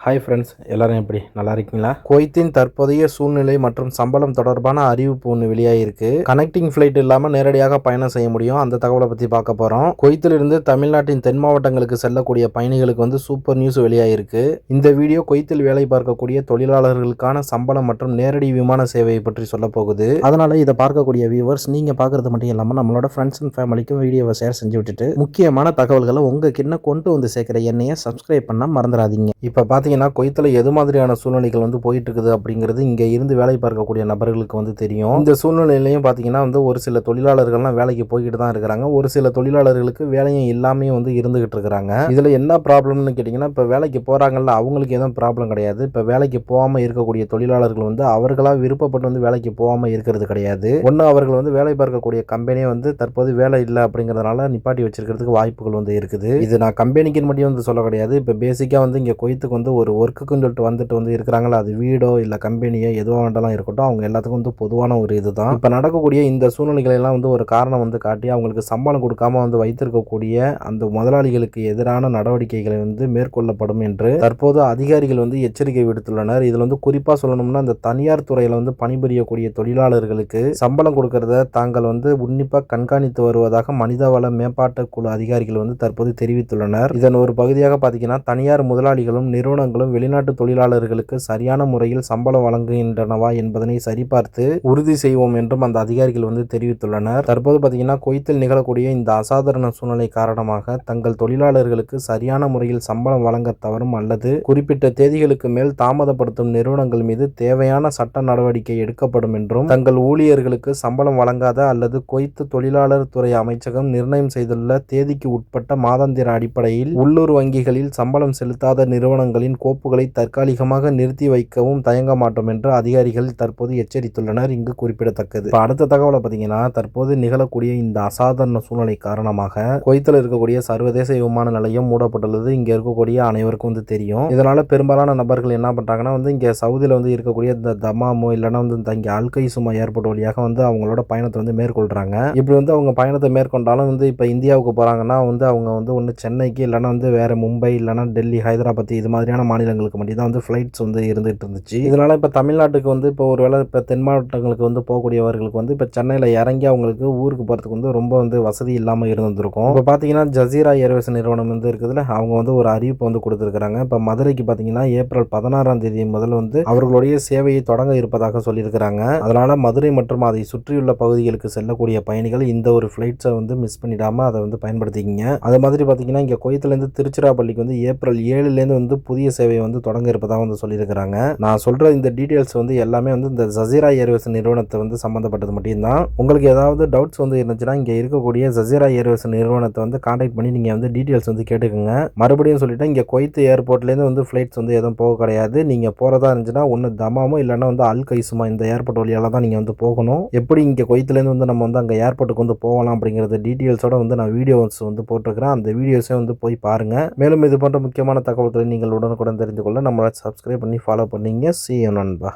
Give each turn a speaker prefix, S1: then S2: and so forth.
S1: Hi friends, எல்லாரும் எப்படி நல்லா இருக்கீங்களா? குவைத்தின் தற்போதைய சூழ்நிலை மற்றும் சம்பளம் தொடர்பான அறிவிப்பு ஒன்று வெளியாகிருக்கு. கனெக்டிங் ஃப்ளைட் இல்லாமல் நேரடியாக பயணம் செய்ய முடியும். அந்த தகவலை பற்றி பார்க்க போகிறோம். குவைத்திலிருந்து தமிழ்நாட்டின் தென் மாவட்டங்களுக்கு செல்லக்கூடிய பயணிகளுக்கு சூப்பர் நியூஸ் வெளியாகிருக்கு. இந்த வீடியோ குவைத்தில் வேலை பார்க்கக்கூடிய தொழிலாளர்களுக்கான சம்பளம் மற்றும் நேரடி விமான சேவையை பற்றி சொல்ல போகுது. அதனால இதை பார்க்கக்கூடிய வியூவர்ஸ் நீங்க பார்க்கறது மட்டும் இல்லாமல் நம்மளோட ஃப்ரெண்ட்ஸ் அண்ட் ஃபேமிலிக்கும் வீடியோவை ஷேர் செஞ்சு விட்டுட்டு முக்கியமான தகவல்களை உங்க கிட்ட கொண்டு வந்து சேர்க்கிற என்னைய சப்ஸ்கிரைப் பண்ண மறந்துடாதீங்க. இப்போ பார்த்தீங்கன்னா குவைத்தில் எது மாதிரியான சூழ்நிலைகள் போயிட்டு இருக்குது அப்படிங்கிறது இங்கே இருந்து வேலை பார்க்கக்கூடிய நபர்களுக்கு தெரியும். இந்த சூழ்நிலையிலையும் பார்த்தீங்கன்னா ஒரு சில தொழிலாளர்கள்லாம் வேலைக்கு போய்கிட்டு தான் இருக்கிறாங்க. ஒரு சில தொழிலாளர்களுக்கு வேலையும் இல்லாமையும் இருந்துகிட்டு இருக்கிறாங்க. இதில் என்ன ப்ராப்ளம்னு கேட்டிங்கன்னா, இப்போ வேலைக்கு போகிறாங்கல்ல அவங்களுக்கு எதுவும் ப்ராப்ளம் கிடையாது. இப்போ வேலைக்கு போகாமல் இருக்கக்கூடிய தொழிலாளர்கள் அவர்களாக விருப்பப்பட்டு வேலைக்கு போகாமல் இருக்கிறது கிடையாது. ஒன்று அவர்கள் வேலை பார்க்கக்கூடிய கம்பெனியே தற்போது வேலை இல்லை அப்படிங்கிறதுனால நிப்பாட்டி வச்சிருக்கிறதுக்கு வாய்ப்புகள் இருக்குது. இது நான் கம்பெனிக்கு மட்டும் சொல்ல கிடையாது. இப்போ பேசிக்காக இங்கே குவைத்துக்கு ஒரு ஒர்க்குன்னு சொல்லிட்டு வந்துட்டு இருக்கிறாங்களா, அது வீடோ இல்லை கம்பெனியோ எதுவாக வேண்டாலும் இருக்கட்டும், அவங்க எல்லாத்துக்கும் பொதுவான ஒரு இதுதான். இப்போ நடக்கக்கூடிய இந்த சூழ்நிலைகளை எல்லாம் ஒரு காரணம் காட்டி அவங்களுக்கு சம்பளம் கொடுக்காம வைத்திருக்கக்கூடிய அந்த முதலாளிகளுக்கு எதிரான நடவடிக்கைகளை மேற்கொள்ளப்படும் என்று தற்போது அதிகாரிகள் எச்சரிக்கை விடுத்துள்ளனர். இதில் குறிப்பாக சொல்லணும்னா, இந்த தனியார் துறையில் பணிபுரியக்கூடிய தொழிலாளர்களுக்கு சம்பளம் கொடுக்கறத தாங்கள் உன்னிப்பாக கண்காணித்து வருவதாக மனிதவள மேம்பாட்டு குழு அதிகாரிகள் தற்போது தெரிவித்துள்ளனர். இதன் ஒரு பகுதியாக பார்த்தீங்கன்னா, தனியார் முதலாளிகளும் நிறுவனங்களும் வெளிநாட்டு தொழிலாளர்களுக்கு சரியான முறையில் சம்பளம் வழங்குகின்றனவா என்பதனை சரிபார்த்து உறுதி செய்வோம் என்றும் அந்த அதிகாரிகள் தெரிவித்துள்ளனர். தற்போது பார்த்தீங்கன்னா, குவைத்தில் நிகழக்கூடிய இந்த அசாதாரண சூழ்நிலை காரணமாக தங்கள் தொழிலாளர்களுக்கு சரியான முறையில் சம்பளம் வழங்க தவறும் அல்லது குறிப்பிட்ட தேதிகளுக்கு மேல் தாமதப்படுத்தும் நிறுவனங்கள் மீது தேவையான சட்ட நடவடிக்கை எடுக்கப்படும் என்றும் தங்கள் ஊழியர்களுக்கு சம்பளம் வழங்காத அல்லது குவைத்து தொழிலாளர் துறை அமைச்சகம் நிர்ணயம் செய்துள்ள தேதிக்கு உட்பட்ட மாதாந்திர அடிப்படையில் உள்ளூர் வங்கிகளில் சம்பளம் செலுத்தாத நிறுவனங்களின் கோப்புகளை தற்காலிகமாக நிறுத்தி வைக்கவும் தயங்க மாட்டோம் என்று அதிகாரிகள் தற்போது எச்சரித்துள்ளனர். இங்கு குறிப்பிடத்தக்கது. அடுத்த தகவலை பார்த்தீங்கன்னா, தற்போது நிகழக்கூடிய இந்த அசாதாரண சூழ்நிலை காரணமாக குவைத்தில் இருக்கக்கூடிய சர்வதேச விமான நிலையம் மூடப்பட்டுள்ளது. இங்க இருக்கக்கூடிய அனைவருக்கும் தெரியும். இதனால பெரும்பாலான நபர்கள் என்ன பண்றாங்கன்னா, இங்க சவுதியில இருக்கக்கூடிய இந்த தமாமோ இல்லைன்னா இங்க அல்கைசுமா ஏர்போர்ட் வழியாக அவங்களோட பயணத்தை மேற்கொள்றாங்க. இப்படி அவங்க பயணத்தை மேற்கொண்டாலும் இப்ப இந்தியாவுக்கு போறாங்கன்னா அவங்க ஒன்று சென்னைக்கு இல்லைன்னா வேற மும்பை இல்லைன்னா டெல்லி, ஹைதராபாத் இது மாதிரியான மாநிலங்களுக்கு மட்டும் தான் ஃப்ளைட்ஸ் இருந்துட்டு இருந்துச்சு. இதனால இப்போ தமிழ்நாட்டுக்கு இப்போ ஒருவேளை இப்போ தென் மாவட்டங்களுக்கு போகக்கூடியவர்களுக்கு இப்போ சென்னையில் இறங்கி அவங்களுக்கு ஊருக்கு போகிறதுக்கு ரொம்ப வசதி இல்லாமல் இருந்திருக்கும். இப்போ பார்த்தீங்கன்னா, ஜசீரா ஏர்வேஸ் நிறுவனம் இருக்குதுல, அவங்க ஒரு அறிவிப்பு கொடுத்துருக்காங்க. இப்போ மதுரைக்கு பார்த்தீங்கன்னா ஏப்ரல் 16ஆம் தேதி முதல் அவர்களுடைய சேவையை தொடங்க இருப்பதாக சொல்லியிருக்கிறாங்க. அதனால மதுரை மற்றும் அதை சுற்றியுள்ள பகுதிகளுக்கு செல்லக்கூடிய பயணிகள் இந்த ஒரு ஃப்ளைட்ஸை மிஸ் பண்ணிடாம அதை பயன்படுத்திக்கிங்க. அது மாதிரி பார்த்தீங்கன்னா, இங்கே குவைத்திலேருந்து திருச்சிராப்பள்ளிக்கு ஏப்ரல் 7லேருந்து புதிய சேவை தொடங்க இருப்பதாக சொல்லியிருக்கிறாங்க. நான் சொல்ற இந்த டீடைல்ஸ் எல்லாமே இந்த ஜசீரா ஏர்வேஸ் நிறுவனத்தை சம்பந்தப்பட்டது மட்டும்தான். உங்களுக்கு ஏதாவது டவுட்ஸ் இருந்துச்சுன்னா இங்க இருக்கக்கூடிய ஜசீரா ஏர்வேஸ் நிறுவனத்தை கான்டாக்ட் பண்ணி நீங்க டீடைல்ஸ் கேட்டுக்கோங்க. மறுபடியும் சொல்லிட்டேன், இங்க குவைத் ஏர்போர்ட்லேருந்து ஃப்ளைட்ஸ் எதுவும் போக கிடையாது. நீங்க போறதா இருந்துச்சுன்னா ஒன்று தமாமோ இல்லைன்னா அல் கைசுமா இந்த ஏர்போர்ட் வழியால தான் நீங்க போகணும். எப்படி இங்க குவைத்திலேருந்து நம்ம அங்க ஏர்போர்ட்டுக்கு போகலாம் அப்படிங்கிறது டீடைல்ஸோட நான் வீடியோஸ் போட்டிருக்கிறேன். அந்த வீடியோஸை போய் பாருங்க. மேலும் இது போன்ற முக்கியமான தகவல்களை நீங்கள் உடனுக்குடன் தெரிந்து கொள்ள நம்மளை சப்ஸ்கிரைப் பண்ணி ஃபாலோ பண்ணீங்க. See you நண்பா.